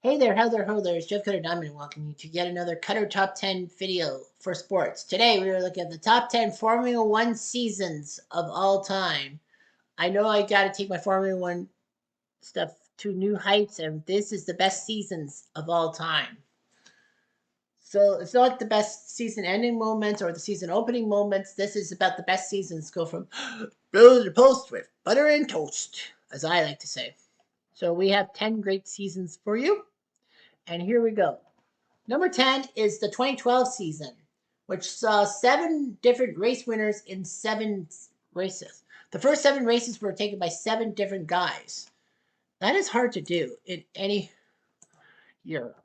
Hey there, how there, ho there. It's Jeff Cutter Diamond welcoming you to yet another Cutter Top 10 video for sports. Today we are looking at the top 10 Formula One seasons of all time. I know I got to take my Formula One stuff to new heights, and this is the best seasons of all time. So it's not the best season ending moments or the season opening moments. This is about the best seasons go from pillar to post with butter and toast, as I like to say. So we have 10 great seasons for you, and here we go. Number 10 is the 2012 season, which saw 7 different race winners in 7 races. The first 7 races were taken by 7 different guys. That is hard to do in any year,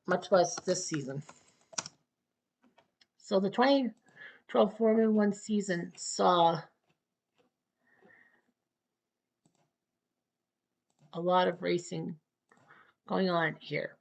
much less this season. So the 2012 Formula One season saw a lot of racing going on here.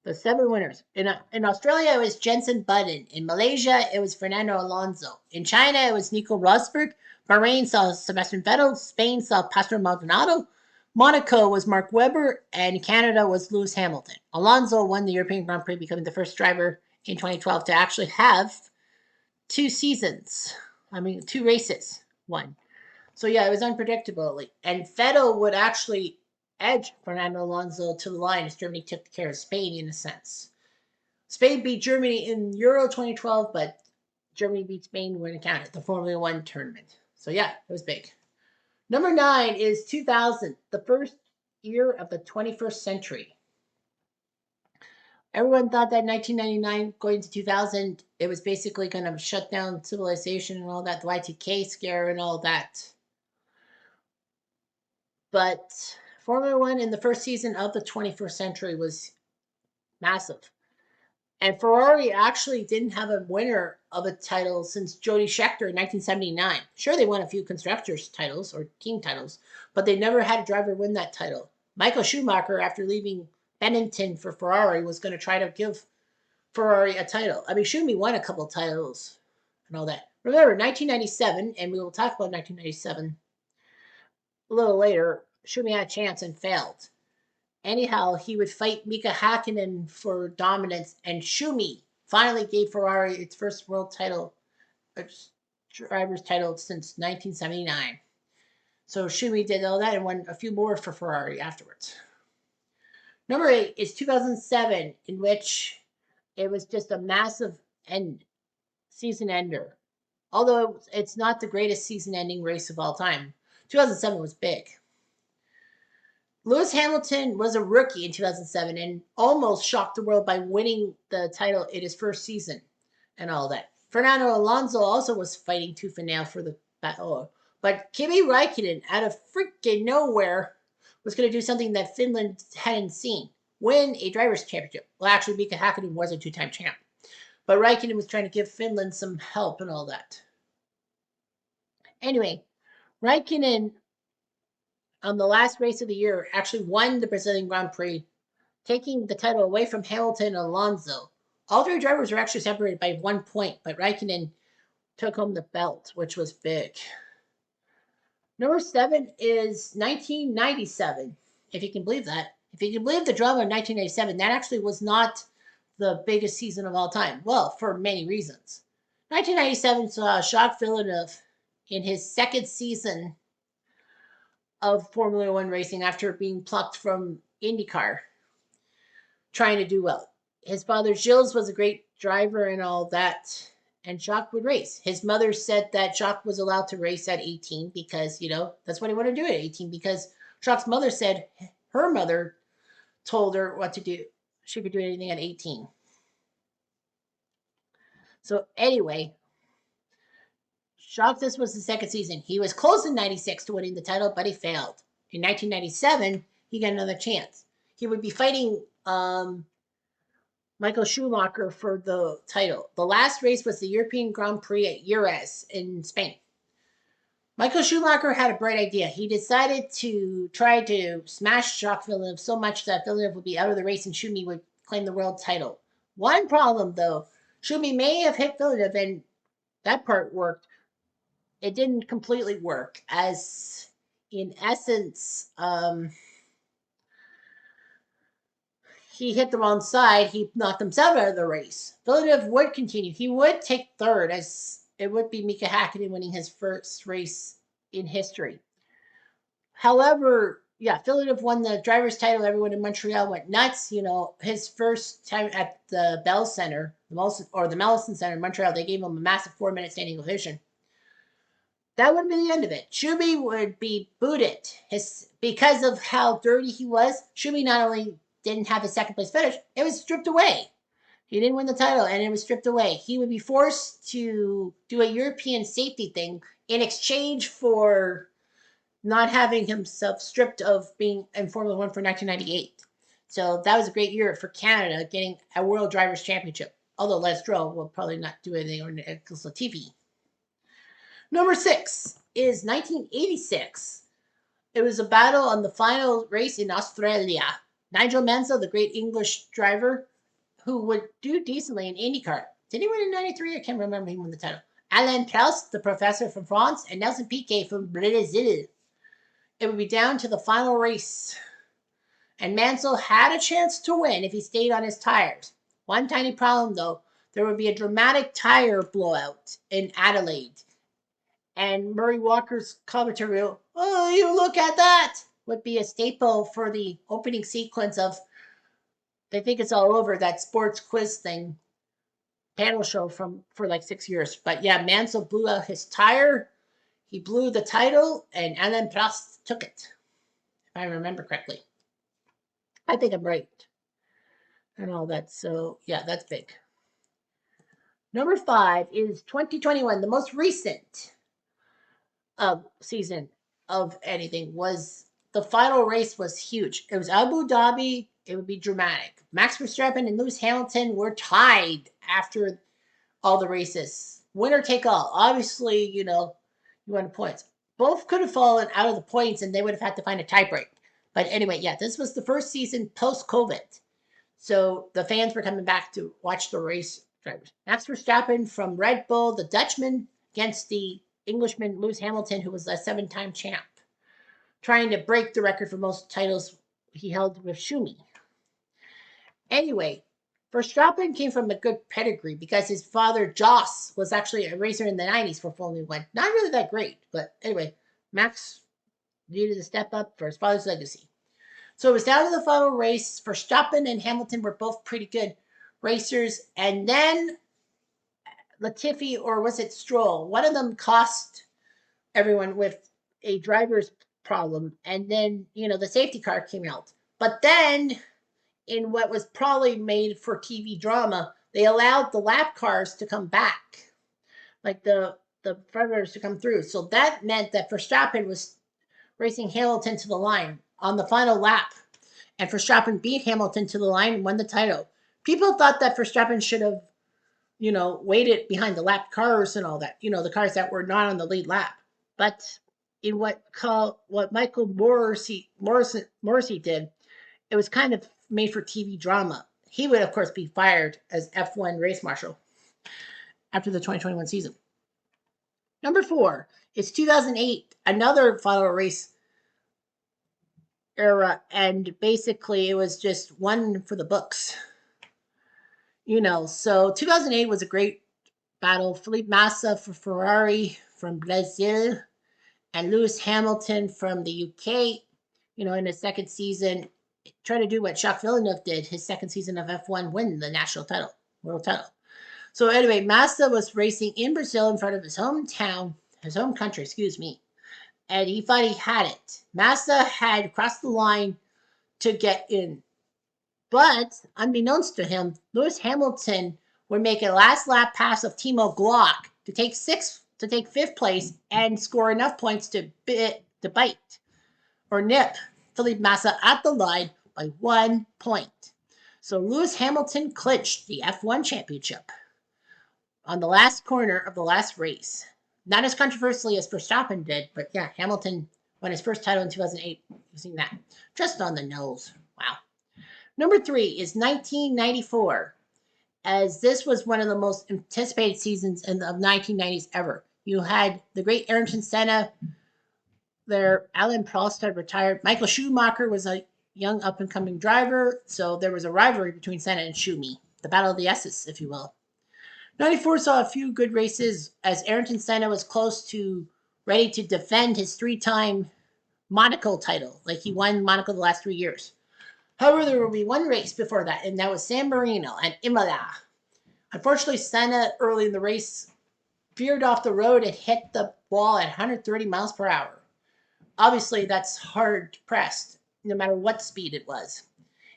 The 7 winners. In Australia, it was Jenson Button. In Malaysia, it was Fernando Alonso. In China, it was Nico Rosberg. Bahrain saw Sebastian Vettel. Spain saw Pastor Maldonado. Monaco was Mark Webber. And Canada was Lewis Hamilton. Alonso won the European Grand Prix, becoming the first driver in 2012 to actually have 2 races won. So yeah, it was unpredictable. And Vettel would actually edge Fernando Alonso to the line as Germany took care of Spain in a sense. Spain beat Germany in Euro 2012, but Germany beat Spain when it counted, the Formula One tournament. So yeah, it was big. Number 9 is 2000, the first year of the 21st century. Everyone thought that 1999 going to 2000, it was basically going to shut down civilization and all that, the Y2K scare and all that. But Formula One in the first season of the 21st century was massive. And Ferrari actually didn't have a winner of a title since Jody Scheckter in 1979. Sure, they won a few constructors' titles or team titles, but they never had a driver win that title. Michael Schumacher, after leaving Benetton for Ferrari, was going to try to give Ferrari a title. I mean, Schumi won a couple titles and all that. Remember, 1997, and we will talk about 1997 a little later, Schumi had a chance and failed. Anyhow, he would fight Mika Hakkinen for dominance, and Schumi finally gave Ferrari its first world title, driver's title since 1979. So Schumi did all that and won a few more for Ferrari afterwards. Number 8 is 2007, in which it was just a massive season ender. Although it's not the greatest season ending race of all time, 2007 was big. Lewis Hamilton was a rookie in 2007 and almost shocked the world by winning the title in his first season and all that. Fernando Alonso also was fighting tooth and nail for the battle. But Kimi Raikkonen, out of freaking nowhere, was going to do something that Finland hadn't seen, win a driver's championship. Well, actually, Mika Hakkinen was a 2-time champ. But Raikkonen was trying to give Finland some help and all that. Anyway, Raikkonen on the last race of the year actually won the Brazilian Grand Prix, taking the title away from Hamilton and Alonso. All 3 drivers were actually separated by 1 point, but Raikkonen took home the belt, which was big. Number 7 is 1997, if you can believe that. If you can believe the drama of 1997, that actually was not the biggest season of all time. Well, for many reasons. 1997 saw Jacques Villeneuve in his second season of Formula One racing after being plucked from IndyCar, trying to do well. His father, Gilles, was a great driver and all that, and Jacques would race. His mother said that Jacques was allowed to race at 18 because, that's what he wanted to do at 18 because Jacques' mother said her mother told her what to do. She could do anything at 18. So anyway, Jacques, this was the second season. He was close in 96 to winning the title, but he failed. In 1997, he got another chance. He would be fighting Michael Schumacher for the title. The last race was the European Grand Prix at Jerez in Spain. Michael Schumacher had a bright idea. He decided to try to smash Jacques Villeneuve so much that Villeneuve would be out of the race and Schumi would claim the world title. One problem, though, Schumi may have hit Villeneuve, and that part worked. It didn't completely work, as in essence, he hit the wrong side. He knocked himself out of the race. Villeneuve would continue. He would take third, as it would be Mika Hakkinen winning his first race in history. However, yeah, Villeneuve won the driver's title. Everyone in Montreal went nuts. You know, his first time at the Bell Center, the Mellison Center in Montreal, they gave him a massive 4-minute standing ovation. That would be the end of it. Schumi would be booted. Because of how dirty he was, Schumi not only didn't have his second place finish, it was stripped away. He didn't win the title, and it was stripped away. He would be forced to do a European safety thing in exchange for not having himself stripped of being in Formula One for 1998. So that was a great year for Canada, getting a World Drivers' Championship. Although Les Stroll will probably not do anything, or Nicholas Latifi. Number 6 is 1986. It was a battle on the final race in Australia. Nigel Mansell, the great English driver, who would do decently in IndyCar. Did he win in 93? I can't remember him won the title. Alain Prost, the professor from France, and Nelson Piquet from Brazil. It would be down to the final race. And Mansell had a chance to win if he stayed on his tires. One tiny problem, though, there would be a dramatic tire blowout in Adelaide. And Murray Walker's commentary, oh, you look at that, would be a staple for the opening sequence of They Think It's All Over, that sports quiz thing, panel show for like 6 years. But yeah, Mansell blew out his tire. He blew the title, and Alain Prost took it, if I remember correctly. I think I'm right. And all that. So yeah, that's big. Number 5 is 2021, the most recent season of anything. Was the final race was huge. It was Abu Dhabi. It would be dramatic. Max Verstappen and Lewis Hamilton were tied after all the races. Winner take all. Obviously, you wanted points. Both could have fallen out of the points, and they would have had to find a tiebreak. But anyway, yeah, this was the first season post-COVID. So the fans were coming back to watch the race drivers. Max Verstappen from Red Bull, the Dutchman, against the Englishman Lewis Hamilton, who was a 7-time champ, trying to break the record for most titles he held with Schumi. Anyway, Verstappen came from a good pedigree because his father, Jos, was actually a racer in the 90s for Formula One. Not really that great, but anyway, Max needed to step up for his father's legacy. So it was down to the final race. Verstappen and Hamilton were both pretty good racers. And then Latifi, or was it Stroll? One of them cost everyone with a driver's problem. And then, the safety car came out. But then, in what was probably made for TV drama, they allowed the lap cars to come back, like the front runners to come through. So that meant that Verstappen was racing Hamilton to the line on the final lap, and Verstappen beat Hamilton to the line and won the title. People thought that Verstappen should have, waited behind the lap cars and all that, the cars that were not on the lead lap. But in what Michael Morrissey did, it was kind of made for TV drama. He would, of course, be fired as F1 race marshal after the 2021 season. Number 4 is 2008, another final race era, and basically it was just one for the books. So 2008 was a great battle. Felipe Massa for Ferrari from Brazil, and Lewis Hamilton from the UK, in his second season, trying to do what Jacques Villeneuve did, his second season of F1, win the national title, world title. So anyway, Massa was racing in Brazil in front of his home country, and he thought he had it. Massa had crossed the line to get in. But, unbeknownst to him, Lewis Hamilton would make a last lap pass of Timo Glock to take 5th place and score enough points to bite or nip Felipe Massa at the line by 1 point. So Lewis Hamilton clinched the F1 championship on the last corner of the last race. Not as controversially as Verstappen did, but yeah, Hamilton won his first title in 2008 using that. Just on the nose. Wow. Number 3 is 1994, as this was one of the most anticipated seasons of 1990s ever. You had the great Ayrton Senna there. Alain Prost had retired. Michael Schumacher was a young up-and-coming driver, so there was a rivalry between Senna and Schumi, the Battle of the S's, if you will. 94 saw a few good races as Ayrton Senna was close to ready to defend his three-time Monaco title. Like, he won Monaco the last 3 years. However, there will be one race before that, and that was San Marino and Imola. Unfortunately, Senna early in the race veered off the road and hit the wall at 130 miles per hour. Obviously, that's hard pressed, no matter what speed it was.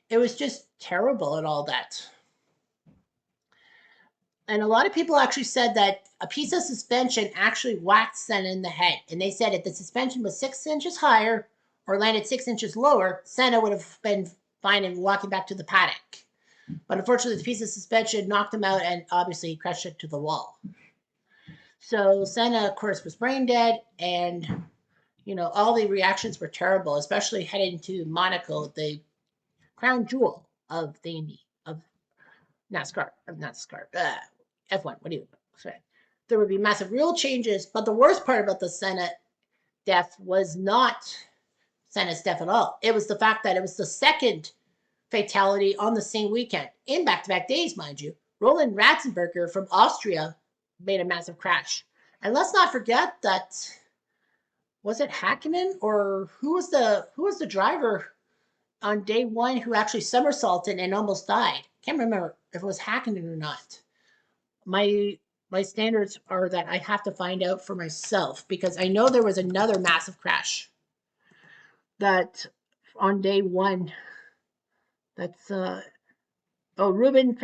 It was just terrible at all that. And a lot of people actually said that a piece of suspension actually whacked Senna in the head. And they said if the suspension was 6 inches higher or landed 6 inches lower, Senna would have been fine and walking back to the paddock. But unfortunately, the piece of suspension knocked him out, and obviously he crashed into the wall. So Senna, of course, was brain dead, and all the reactions were terrible, especially heading to Monaco, the crown jewel of the Indy, of NASCAR, F1. What do you say? There would be massive rule changes, but the worst part about the Senna death was not Senna's death at all. It was the fact that it was the second fatality on the same weekend, in back-to-back days, mind you. Roland Ratzenberger from Austria made a massive crash. And let's not forget that, was it Hakkinen, or who was the driver on day one who actually somersaulted and almost died? Can't remember if it was Hakkinen or not. My standards are that I have to find out for myself, because I know there was another massive crash that on day one. That's Rubens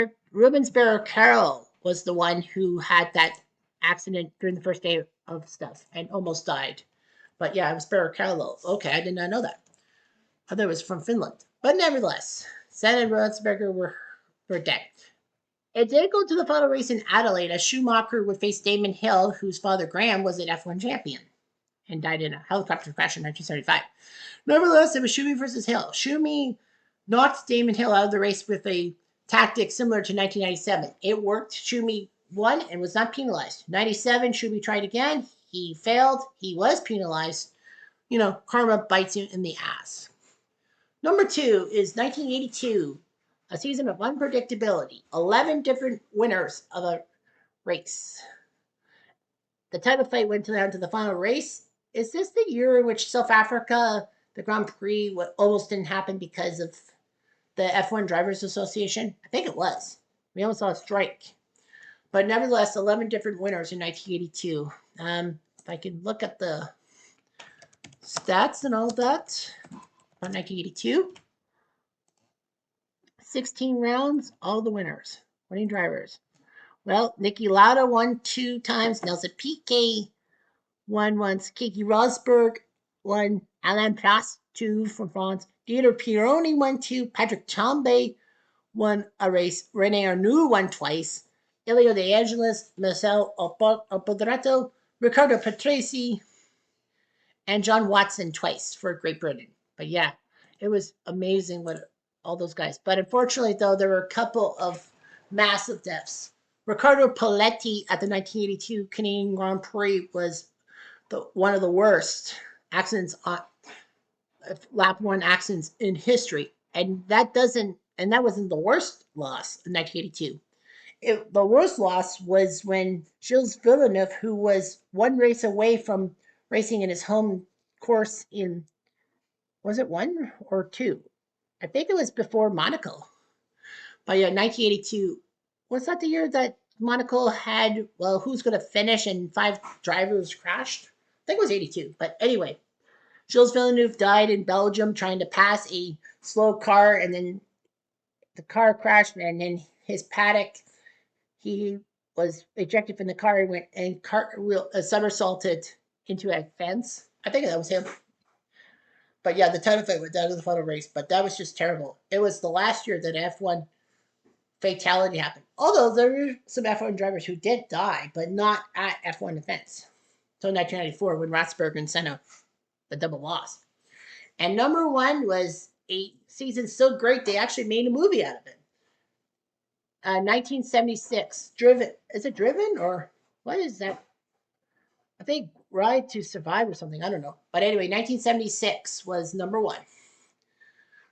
Barrichello was the one who had that accident during the first day of stuff and almost died. But yeah, it was Barrichello. Okay, I did not know that. I thought it was from Finland. But nevertheless, Senna and Roethlisberger were dead. It did go to the final race in Adelaide, as Schumacher would face Damon Hill, whose father Graham was an F1 champion and died in a helicopter crash in 1975. Nevertheless, it was Schumi versus Hill. Schumi knocked Damon Hill out of the race with a tactic similar to 1997. It worked. Schumi won and was not penalized. 97, Schumi tried again. He failed. He was penalized. Karma bites you in the ass. Number 2 is 1982, a season of unpredictability. 11 different winners of a race. The title fight went down to the final race. Is this the year in which South Africa, the Grand Prix, almost didn't happen because of the F1 Drivers Association? I think it was. We almost saw a strike. But nevertheless, 11 different winners in 1982. If I can look at the stats and all of that on 1982. 16 rounds, all the winners, winning drivers. Well, Niki Lauda won 2 times. Nelson Piquet won once. Keke Rosberg won. Alain Prost, 2 from France. Dieter Pironi won 2. Patrick Tambay won a race. Rene Arnoux won twice. Elio De Angelis, Marcel Alboreto, Ricardo Patrese, and John Watson twice for Great Britain. But yeah, it was amazing what all those guys. But unfortunately, though, there were a couple of massive deaths. Riccardo Paletti at the 1982 Canadian Grand Prix was one of the worst accidents, lap 1 accidents in history, and that wasn't the worst loss in 1982. The worst loss was when Gilles Villeneuve, who was one race away from racing in his home course in, was it 1 or 2? I think it was before Monaco. But yeah, 1982, was that the year that Monaco had, who's going to finish and 5 drivers crashed? I think it was 82. But anyway, Gilles Villeneuve died in Belgium trying to pass a slow car, and then the car crashed, and then his paddock, he was ejected from the car. He went and somersaulted into a fence. I think that was him. But yeah, the title fight went down to the final race. But that was just terrible. It was the last year that F1 fatality happened. Although there were some F1 drivers who did die, but not at F1 events. Until 1994, when Rosberg and Senna, the double loss. And number 1 was a season so great they actually made a movie out of it. 1976, Driven. Is it Driven, or what is that? I think Ride to Survive or something. I don't know. But anyway, 1976 was number 1.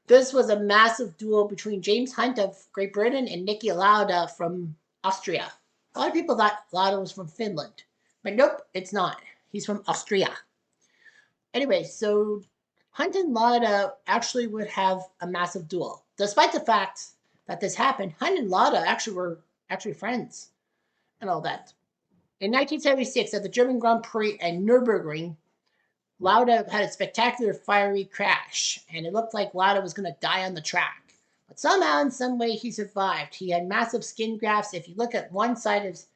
This was a massive duel between James Hunt of Great Britain and Niki Lauda from Austria. A lot of people thought Lauda was from Finland, but nope, it's not. He's from Austria. Anyway, so Hunt and Lauda actually would have a massive duel. Despite the fact that this happened, Hunt and Lauda actually were actually friends and all that. In 1976, at the German Grand Prix at Nürburgring, Lauda had a spectacular fiery crash, and it looked like Lauda was going to die on the track. But somehow, in some way, he survived. He had massive skin grafts. If you look at one side of his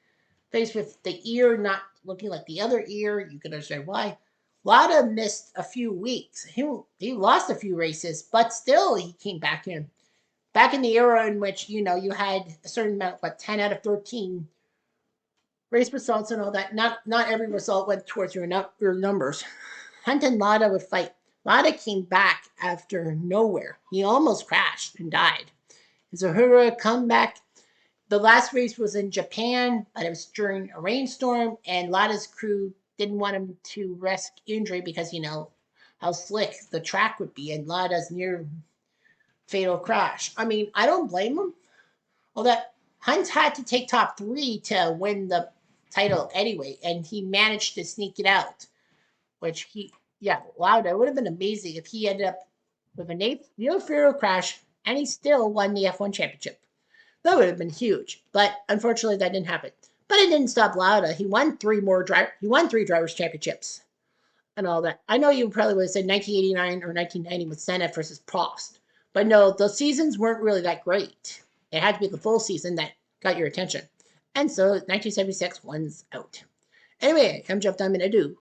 face with the ear not looking like the other ear, you can understand why. Lauda missed a few weeks. He lost a few races, but still he came back in. Back in the era in which, you had a certain amount, 10 out of 13 race results and all that. Not every result went towards your numbers. Hunt and Lauda would fight. Lauda came back after nowhere. He almost crashed and died. His Uhura comeback. The last race was in Japan, but it was during a rainstorm, and Lauda's crew didn't want him to risk injury because how slick the track would be, and Lauda's near fatal crash. I mean, I don't blame him. Well, that Hunt had to take top 3 to win the title anyway, and he managed to sneak it out. Wow, that would have been amazing if he ended up with an 8th fatal crash and he still won the F1 championship. That would have been huge, but unfortunately that didn't happen. But it didn't stop Lauda. He won 3 drivers' championships and all that. I know you probably would have said 1989 or 1990 with Senna versus Prost, but no, the seasons weren't really that great. It had to be the full season that got your attention, and so 1976 one's out. Anyway, I'm Jeff Diamond. Adieu.